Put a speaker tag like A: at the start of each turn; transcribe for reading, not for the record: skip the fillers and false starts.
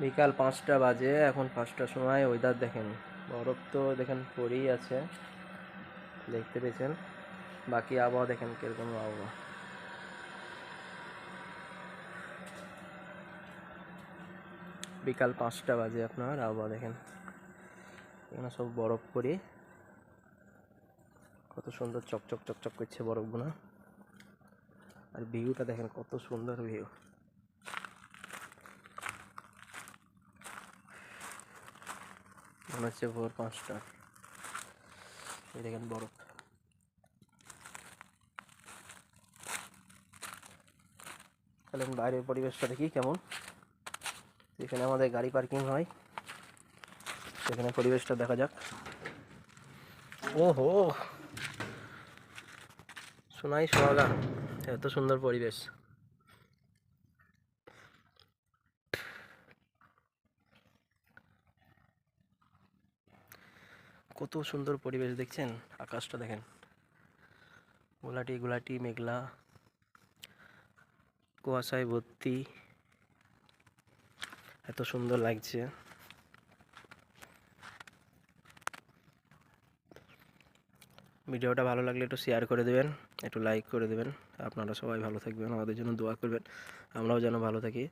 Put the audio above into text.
A: বিকাল 5টা বাজে, এখন 5টার সময়। ওয়েদার দেখেন, বরফ তো দেখেন পড়েই আছে, দেখতে পেয়েছেন। বাকি আবহাওয়া দেখেন কিরকম আবহাওয়া। বিকাল 5টা বাজে, আপনার আবহাওয়া দেখেন, এখানে সব বরফ পড়ে কত সুন্দর চকচক চকচক করছে বরফগুলো। আর ভিউটা দেখেন কত সুন্দর ভিউ। মনে হচ্ছে ভোর 5টা। এই দেখেন বরফ। তাহলে বাইরের পরিবেশটা দেখি কেমন। যেখানে আমাদের গাড়ি পার্কিং হয় সেখানে পরিবেশটা দেখা যাক। ওহো, সোনাই সোহাগা, এত সুন্দর পরিবেশ। কত সুন্দর পরিবেশ দেখছেন, আকাশটা দেখেন, গোলাটি গোলাটি মেঘলা, কুয়াশায় ভর্তি, এত সুন্দর লাগছে। ভিডিওটা ভালো লাগলে একটু শেয়ার করে দেবেন, একটু লাইক করে দেবেন। আপনারা সবাই ভালো থাকবেন, আমাদের জন্য দোয়া করবেন, আমরাও যেন ভালো থাকি।